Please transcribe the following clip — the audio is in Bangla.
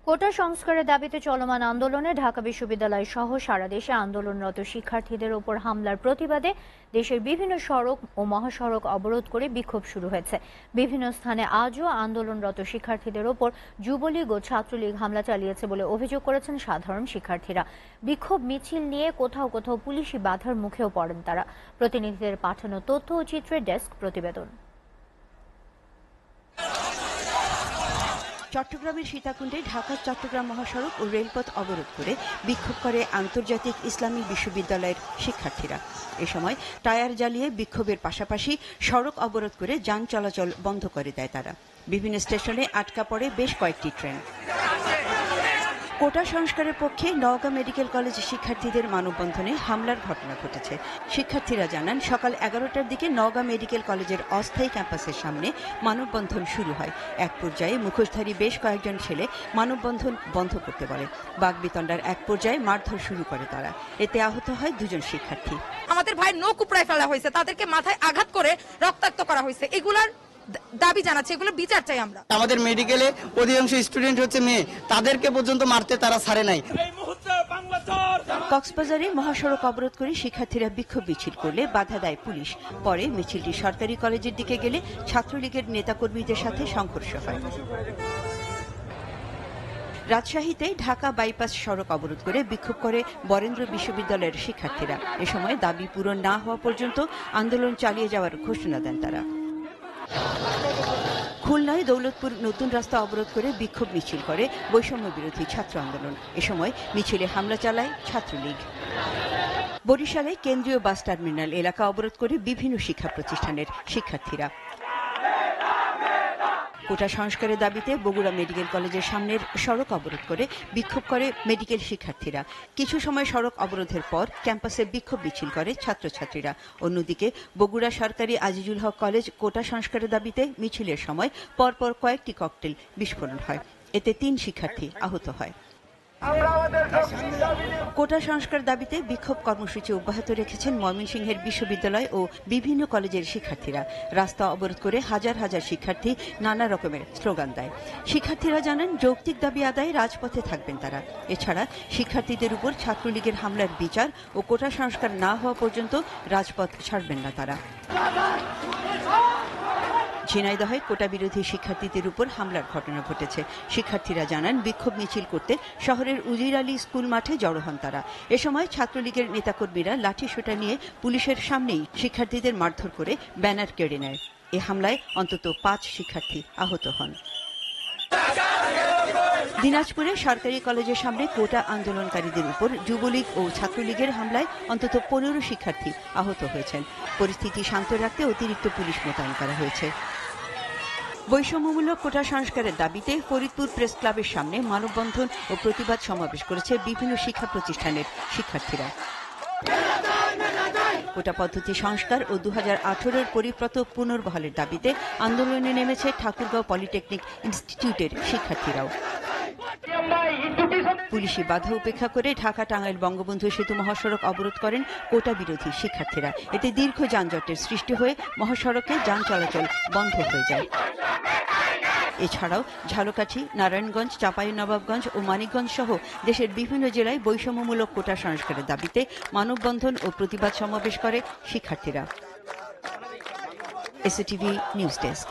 কোটা সংস্কারের দাবিতে চলমান আন্দোলনে ঢাকা বিশ্ববিদ্যালয় সহ সারা দেশে আন্দোলনরত শিক্ষার্থীদের ওপর হামলার প্রতিবাদে দেশের বিভিন্ন সড়ক ও মহাসড়ক অবরোধ করে বিক্ষোভ শুরু হয়েছে। বিভিন্ন স্থানে আজও আন্দোলনরত শিক্ষার্থীদের ওপর যুবলীগ ও ছাত্রলীগ হামলা চালিয়েছে বলে অভিযোগ করেছেন সাধারণ শিক্ষার্থীরা। বিক্ষোভ মিছিল নিয়ে কোথাও কোথাও পুলিশি বাধার মুখেও পড়েন তারা। প্রতিনিধিদের পাঠানো তথ্য ও চিত্রের ডেস্ক প্রতিবেদন। চট্টগ্রামের সীতাকুণ্ডে ঢাকা চট্টগ্রাম মহাসড়ক ও রেলপথ অবরোধ করে বিক্ষোভ করে আন্তর্জাতিক ইসলামী বিশ্ববিদ্যালয়ের শিক্ষার্থীরা। এ সময় টায়ার জ্বালিয়ে বিক্ষোভের পাশাপাশি সড়ক অবরোধ করে যান চলাচল বন্ধ করে দেয় তারা। বিভিন্ন স্টেশনে আটকা পড়ে বেশ কয়েকটি ট্রেন। কোটা সংস্কারের পক্ষে নওগাঁ মেডিকেল কলেজ শিক্ষার্থীদের মানববন্ধনে হামলার ঘটনা ঘটেছে। শিক্ষার্থীরা জানান, সকাল 11টার দিকে নওগাঁ মেডিকেল কলেজের অস্থায়ী ক্যাম্পাসের সামনে মানববন্ধন শুরু হয়। এক পর্যায়ে মুখোশধারী বেশ কয়েকজন ছেলে মানববন্ধন বন্ধ করতে বলে। বাকবিতণ্ডার এক পর্যায়ে মারধর শুরু করে তারা। এতে আহত হয় দুজন শিক্ষার্থী। আমাদের ভাই নখ উপড়ায় ফেলা হয়েছে, তাদেরকে মাথায় আঘাত করে রক্তাক্ত করা হয়েছে। এগুলার দাবি জানাচ্ছে, এগুলো বিচার চাই আমরা। আমাদের মেডিকেলে অধিকাংশ স্টুডেন্ট হচ্ছে মেয়ে, তাদেরকে পর্যন্ত মারতে তারা ছাড়ে নাই। কক্সবাজারে মহাসড়ক অবরোধ করে শিক্ষার্থীরা বিক্ষোভ মিছিল করলে বাধা দেয় পুলিশ। পরে মিছিলটি সরকারি কলেজের দিকে গেলে ছাত্রলীগের নেতাকর্মীদের সাথে সংঘর্ষ হয়। রাজশাহীতে ঢাকা বাইপাস সড়ক অবরোধ করে বিক্ষোভ করে বরেন্দ্র বিশ্ববিদ্যালয়ের শিক্ষার্থীরা। এ সময় দাবি পূরণ না হওয়া পর্যন্ত আন্দোলন চালিয়ে যাওয়ার ঘোষণা দেন তারা। খুলনায় দৌলতপুর নতুন রাস্তা অবরোধ করে বিক্ষোভ মিছিল করে বৈষম্য বিরোধী ছাত্র আন্দোলন। এ সময় মিছিলে হামলা চালায় ছাত্রলীগ। বরিশালে কেন্দ্রীয় বাস টার্মিনাল এলাকা অবরোধ করে বিভিন্ন শিক্ষা প্রতিষ্ঠানের শিক্ষার্থীরা। কোটা সংস্কারের দাবিতে বগুড়া মেডিকেল কলেজের সামনের সড়ক অবরোধ করে বিক্ষোভ করে মেডিকেল শিক্ষার্থীরা। কিছু সময় সড়ক অবরোধের পর ক্যাম্পাসে বিক্ষোভ মিছিল করে ছাত্রছাত্রীরা। অন্যদিকে বগুড়া সরকারি আজিজুল হক কলেজ কোটা সংস্কারের দাবিতে মিছিলের সময় পরপর কয়েকটি ককটেল বিস্ফোরণ হয়। এতে 3 শিক্ষার্থী আহত হয়। কোটা সংস্কার দাবিতে বিক্ষোভ কর্মসূচি অব্যাহত রেখেছেন ময়মনসিংহের বিশ্ববিদ্যালয় ও বিভিন্ন কলেজের শিক্ষার্থীরা। রাস্তা অবরোধ করে হাজার হাজার শিক্ষার্থী নানা রকমের স্লোগান দেয়। শিক্ষার্থীরা জানান, যৌক্তিক দাবি আদায়ে রাজপথে থাকবেন তারা। এছাড়া শিক্ষার্থীদের উপর ছাত্রলীগের হামলার বিচার ও কোটা সংস্কার না হওয়া পর্যন্ত রাজপথ ছাড়বেন না তারা। ঝিনাইদহে কোটা বিরোধী শিক্ষার্থীদের উপর হামলার ঘটনা ঘটেছে। শিক্ষার্থীরা জানান, বিক্ষোভ মিছিল করতে শহরের উজির আলী স্কুল মাঠে জড়ো হন তারা। এ সময় ছাত্রলীগের নেতাকর্মীরা লাঠিসোঁটা নিয়ে পুলিশের সামনেই শিক্ষার্থীদের মারধর করে ব্যানার কেড়ে নেয়। এ হামলায় অন্তত 5 শিক্ষার্থী আহত হন। দিনাজপুরে সরকারি কলেজের সামনে কোটা আন্দোলনকারীদের উপর যুবলীগ ও ছাত্রলীগের হামলায় অন্তত 15 শিক্ষার্থী আহত হয়েছেন। পরিস্থিতি শান্ত রাখতে অতিরিক্ত পুলিশ মোতায়েন করা হয়েছে। বৈষম্যমূলক কোটা সংস্কারের দাবিতে ফরিদপুর প্রেস ক্লাবের সামনে মানববন্ধন ও প্রতিবাদ সমাবেশ করেছে বিভিন্ন শিক্ষা প্রতিষ্ঠানের শিক্ষার্থীরা। কোটা পদ্ধতি সংস্কার ও 2018-এর পরিপত্র পুনর্বহালের দাবিতে আন্দোলনে নেমেছে ঠাকুরগাঁও পলিটেকনিক ইনস্টিটিউটের শিক্ষার্থীরাও। পুলিশি বাধা উপেক্ষা করে ঢাকা টাঙ্গাইল বঙ্গবন্ধু সেতু মহাসড়ক অবরোধ করেন কোটা বিরোধী শিক্ষার্থীরা। এতে দীর্ঘ যানজটের সৃষ্টি হয়ে মহাসড়কে যান চলাচল বন্ধ হয়ে যায়। এছাড়াও ঝালকাঠি, নারায়ণগঞ্জ, চাঁপাইনবাবগঞ্জ ও মানিকগঞ্জ সহ দেশের বিভিন্ন জেলায় বৈষম্যমূলক কোটা সংস্কারের দাবিতে মানববন্ধন ও প্রতিবাদ সমাবেশ করে শিক্ষার্থীরা। SATV news desk.